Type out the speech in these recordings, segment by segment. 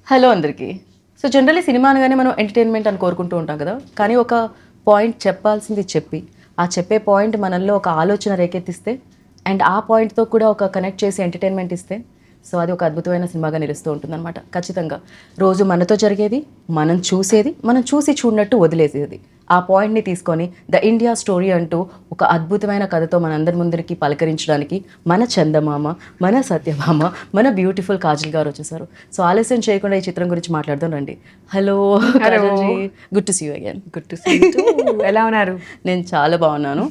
Hello అందరికీ. So generally cinema అనగానే మనం ఎంటర్టైన్మెంట్ అని కోరుకుంటూ ఉంటాం కదా. కానీ ఒక పాయింట్ చెప్పాల్సింది చెప్పి, ఆ చెప్పే పాయింట్ మనల్లో ఒక ఆలోచన రేకెత్తిస్తే అండ్ ఆ పాయింట్తో కూడా ఒక కనెక్ట్ చేసి ఎంటర్టైన్మెంట్ ఇస్తే సో అది ఒక అద్భుతమైన సినిమాగా నిలుస్తూ ఉంటుందన్నమాట. ఖచ్చితంగా రోజు మనతో జరిగేది, మనం చూసేది, మనం చూసి చూడనట్టు వదిలేసేది, ఆ పాయింట్ని తీసుకొని ద ఇండియా స్టోరీ అంటూ ఒక అద్భుతమైన కథతో మనందరి ముందరికి పలకరించడానికి మన చందమామ, మన సత్యభామ, మన బ్యూటిఫుల్ కాజల్ గారు వచ్చేసారు. సో ఆలస్యం చేయకుండా ఈ చిత్రం గురించి మాట్లాడదాం రండి. Hello కాజల్జీ, good to see you again. Good to see you. ఎలా ఉన్నారు? నేను చాలా బాగున్నాను.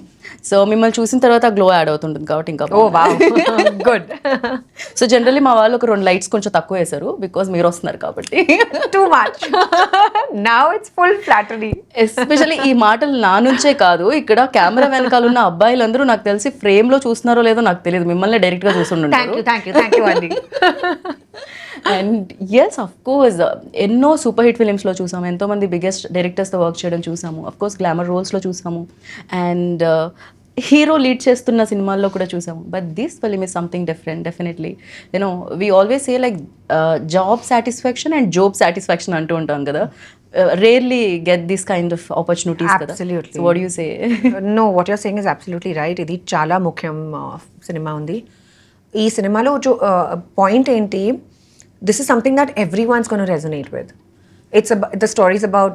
సో మిమ్మల్ని చూసిన తర్వాత గ్లో యాడ్ అవుతుంటుంది కాబట్టి ఇంకా ఓ వావ్, గుడ్. సో జనరల్లీ మా వాళ్ళు ఒక 2 లైట్స్ కొంచెం తక్కువ వేశారు బికాజ్ మీరు వస్తున్నారు కాబట్టి. Too much. Now it's full flattery. Especially ఈ మాటలు నా నుంచే కాదు, ఇక్కడ కెమెరా వెనకాల ఉన్న అబ్బాయిలందరూ నాకు తెలిసి ఫ్రేమ్ లో చూస్తున్నారో లేదో నాకు తెలియదు, మిమ్మల్ని డైరెక్ట్ గా చూస్తుంటారు. థ్యాంక్ యూ అండి. అండ్ ఎస్ అఫ్ కోర్స్ ఎన్నో సూపర్ హిట్ ఫిలిమ్స్లో చూసాము, ఎంతోమంది బిగ్గెస్ట్ డైరెక్టర్స్తో వర్క్ చేయడం చూసాము, అఫ్ కోర్స్ గ్లామర్ రోల్స్లో చూసాము, అండ్ హీరో లీడ్ చేస్తున్న సినిమాల్లో కూడా చూసాము. But this film is something different. Definitely you know we always say like job satisfaction and job satisfaction అంటూ ఉంటాం కదా. Rarely get this kind of opportunities. Absolutely. So what do you say? No, what you're saying is absolutely right. ఇది చాలా ముఖ్యం cinema ఉంది. ఈ సినిమాలో point ఏంటి, this is something that everyone's going to resonate with. The story is about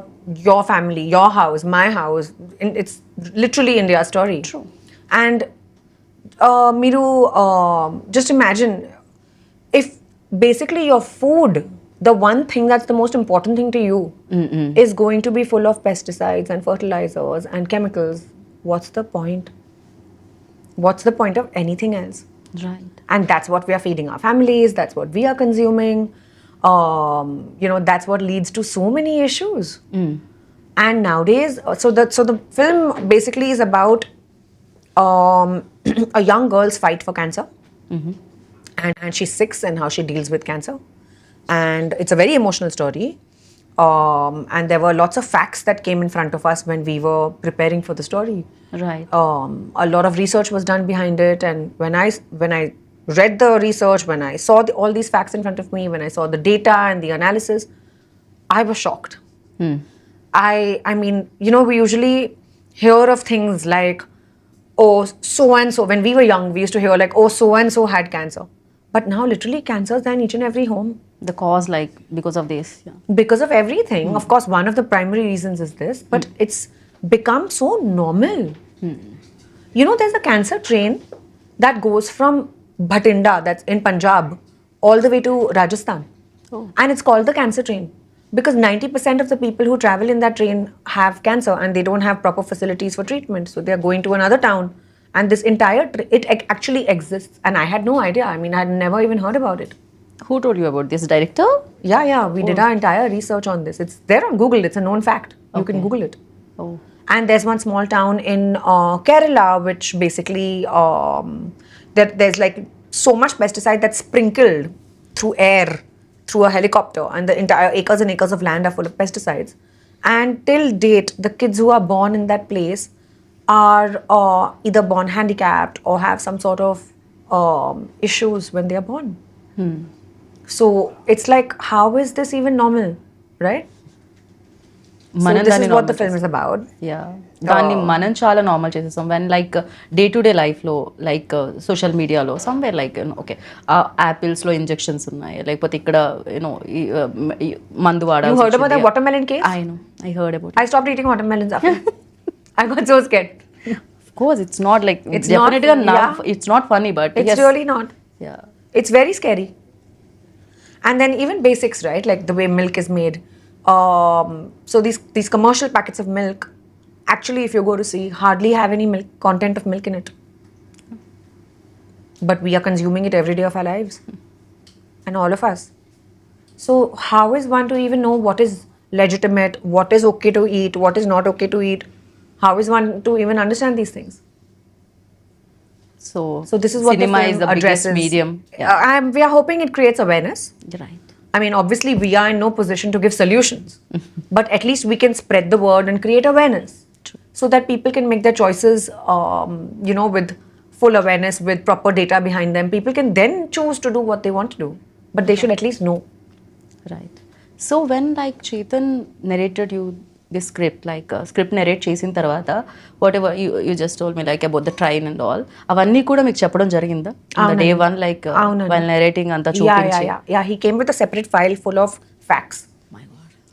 your family, your house, my house. It's literally India's story. True. And మీరు just imagine if basically your food, the one thing that's the most important thing to you, is going to be full of pesticides and fertilizers and chemicals. What's the point? What's the point of anything else? Right. And that's what we are feeding our families, that's what we are consuming. That's what leads to so many issues. And nowadays, so the film basically is about a young girl's fight for cancer. And she's 6 and how she deals with cancer. And it's a very emotional story. And there were lots of facts that came in front of us when we were preparing for the story. Right. A lot of research was done behind it, and when I read the research, when I saw all these facts in front of me, when I saw the data and the analysis, I was shocked. I mean, we usually hear of things like, oh, so and so. When we were young, we used to hear like, oh, so and so had cancer. But now literally cancer is in each and every home. The cause, like, because of this. Yeah. Because of everything. Of course, one of the primary reasons is this, but it's become so normal. There's a cancer train that goes from Bhatinda, that's in Punjab, all the way to Rajasthan. Oh. And it's called the cancer train because 90% of the people who travel in that train have cancer and they don't have proper facilities for treatment. So they're going to another town. And this entire, it actually exists. And I had no idea. I mean, I had never even heard about it. Who told you about this? Director? Yeah. We did our entire research on this. It's there on Google. It's a known fact. You can Google it. Oh. And there's one small town in Kerala, which basically, there's like so much pesticide that's sprinkled through air, through a helicopter. And the entire acres and acres of land are full of pesticides. And till date, the kids who are born in that place are either born handicapped or have some sort of issues when they are born. So it's like, how is this even normal, right? So this is what the film is about. Yeah. దాన్ని మనం చాలా normal చేసేస్తాం when like day to day లైఫ్లో like social మీడియాలో somewhere like okay యాపిల్స్లో injections ఉన్నాయి, లేకపోతే ఇక్కడ మందు వాడాలి. You heard about the watermelon case? I heard about it. I stopped eating watermelons after. I got so scared. Of course, it's not like, It's definitely not- not, yeah. it's not funny, but It's yes. really not. Yeah. It's very scary. And then even basics, right? Like the way milk is made. So these commercial packets of milk, actually, if you go to see, hardly have any content of milk in it. But we are consuming it every day of our lives. And all of us. So how is one to even know what is legitimate, what is okay to eat, what is not okay to eat? How is one to even understand these things? So this is what cinema the film is the biggest addresses. medium. Yeah. We are hoping it creates awareness. Right. I mean, obviously, we are in no position to give solutions, but at least we can spread the word and create awareness. True. So that people can make their choices, with full awareness, with proper data behind them. People can then choose to do what they want to do, but they should at least know. Right. So when like Chetan narrated you the script like script narrate చేసిన తర్వాత what ever you just told me like about the train and all అవన్నీ కూడా మీకు చెప్పడం జరిగిందా day one like while narrating అంతా చూపించి Yeah, he came with a separate file full of facts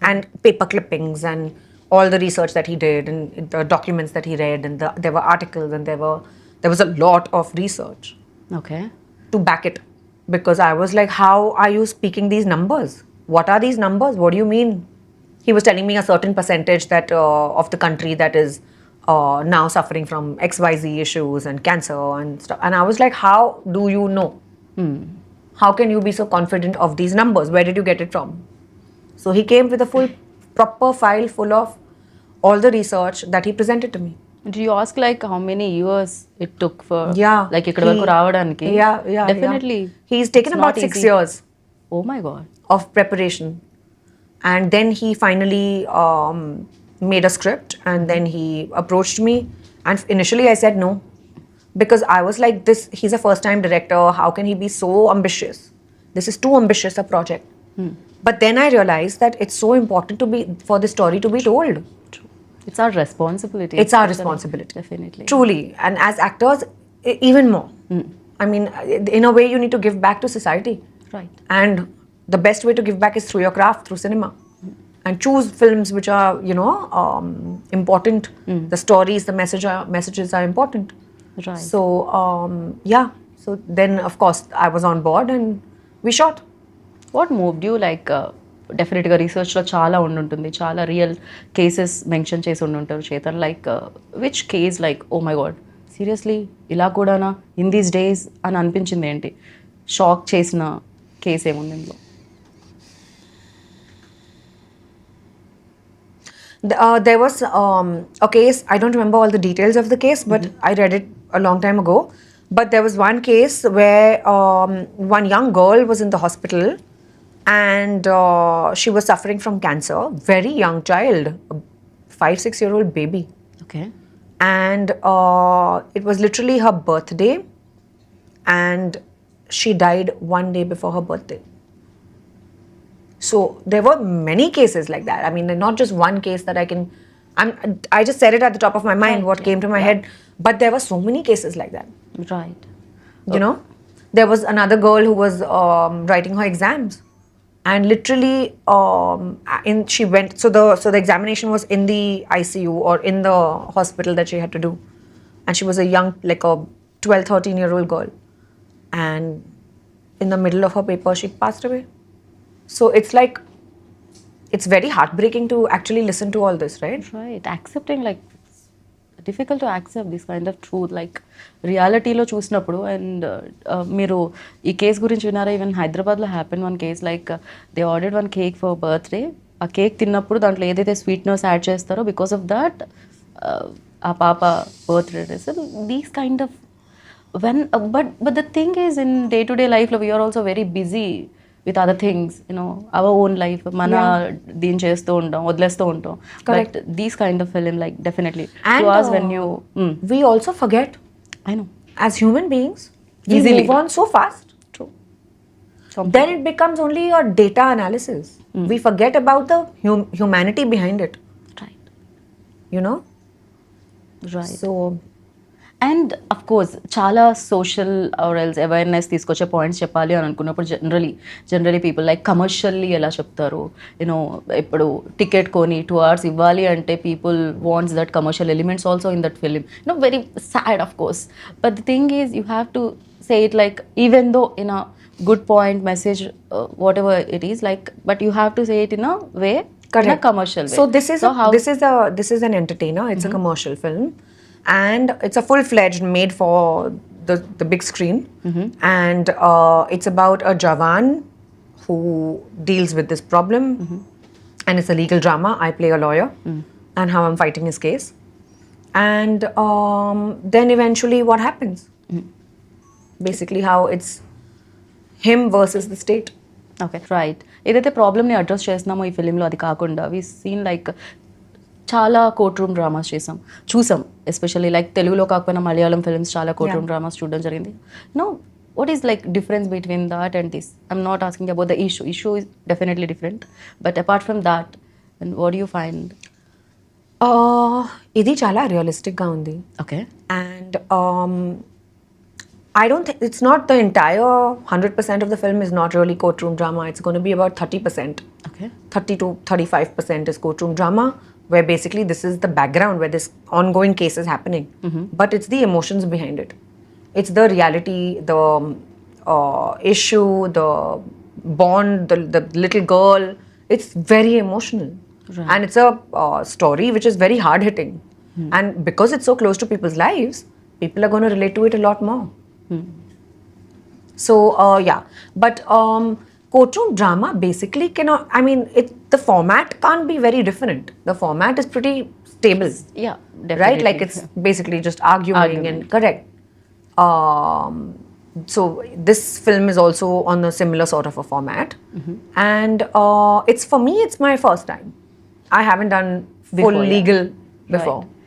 and paper clippings and all the research that he did and the documents that he read and there were articles and there was a lot of research okay to back it, because I was like, how are you speaking these numbers? What are these numbers? What do you mean? He was telling me a certain percentage that of the country that is now suffering from XYZ issues and cancer and stuff. And I was like, how do you know? How can you be so confident of these numbers? Where did you get it from? So he came with a full, proper file full of all the research that he presented to me. Do you ask like how many years it took for Yeah. like ఇక్కడ వరకు రావడానికి definitely He's taken about 6 years oh my god of preparation. And then he finally made a script and then he approached me. And initially I said no. Because I was like, he's a first time director. How can he be so ambitious? This is too ambitious a project. But then I realized that it's so important for the story to be told. It's our responsibility It's our responsibility. Definitely Truly. And as actors, even more. I mean, in a way, you need to give back to society. Right And the best way to give back is through your craft, through cinema. And choose films which are, important. The stories, the messages are important. Right So, yeah. So then, of course, I was on board and we shot. What moved you like డెఫినెట్గా రీసెర్చ్లో చాలా ఉండుంటుంది చాలా real cases mention చేసి ఉండుంటారు Chetan like which case like oh my god seriously ఇలా కూడానా in these days అని అనిపించింది ఏంటి షాక్ చేసిన కేస్ ఏముంది ఇందులో There was a case, I don't remember all the details of the case, but I read it a long time ago. But there was one case where one young girl was in the hospital and she was suffering from cancer, very young child, a 5-6-year-old baby. Okay And it was literally her birthday and she died one day before her birthday. So there were many cases like that. I mean, not just one case that I just said it at the top of my mind, what came to my head. But there were so many cases like that. Right You know, there was another girl who was writing her exams, and literally, she went. So the examination was in the ICU or in the hospital that she had to do, and she was a young, like a 12-13-year-old girl, and in the middle of her paper, she passed away. So it's like, it's very heartbreaking to actually listen to all this, right? Right accepting like difficult to accept this kind of truth like రియాలిటీలో చూసినప్పుడు and మీరు ఈ case గురించి విన్నారా even హైదరాబాద్లో happen one case like they ordered one cake for birthday ఆ cake తిన్నప్పుడు దాంట్లో ఏదైతే స్వీట్నెస్ యాడ్ చేస్తారో బికాస్ ఆఫ్ దట్ ఆ పాప birthday these kind of when but the thing is in day to day లైఫ్లో we are also very busy with other things our own life మన దీన్ని చేస్తూ ఉంటాం వదిలేస్తూ ఉంటాం but these kind of film like definitely when you We also forget, I know as human beings, we Easily. move on so fast. True Then it becomes only a data analysis. We forget about the humanity behind it, right you know? Right So, and of course చాలా social ఆర్ఎల్స్ awareness తీసుకొచ్చే points చెప్పాలి అని అనుకున్నప్పుడు generally people like commercially ఎలా చెప్తారు ఇప్పుడు ticket కొని 2 hours ఇవ్వాలి అంటే people wants that commercial elements also in that film very sad of course but the thing is you have to say it like even though in a good point message what ever it is like but you have to say it in a way in a commercial way. So this is an entertainer. It's a commercial film, and it's a full-fledged made for the big screen. And it's about a Jawan who deals with this problem, and it's a legal drama. I play a lawyer, and how I'm fighting his case. And then eventually, what happens? Basically, how it's him versus the state. Okay right ఏదైతే ప్రాబ్లమ్ని address చేస్తున్నామో ఈ ఫిలింలో అది కాకుండా we seen like చాలా court room dramas చూసాం especially like తెలుగులో కాకపోయినా మలయాళం ఫిల్మ్స్ చాలా కోర్ట్ రూమ్ డ్రామాస్ చూడడం జరిగింది what is like difference between that and this? I'm not asking about the issue is definitely different, but apart from that, and what do you find? ఇది చాలా రియలిస్టిక్గా ఉంది. Okay. And I don't think it's not the entire 100% of the film is not really courtroom drama. It's going to be about 30%. Okay. 30 to 35% is courtroom drama, where basically this is the background where this ongoing case is happening. But it's the emotions behind it. It's the reality, the issue, the bond, the little girl. It's very emotional. Right. And it's a story which is very hard hitting. And because it's so close to people's lives, people are going to relate to it a lot more. So yeah, but courtroom drama basically cannot. I mean, the format can't be very different. The format is pretty stable, Yeah, definitely. right? Like it's basically just arguing and correct. So this film is also on a similar sort of a format, and it's for me, it's my first time. I haven't done full Before, yeah. legal before. Right.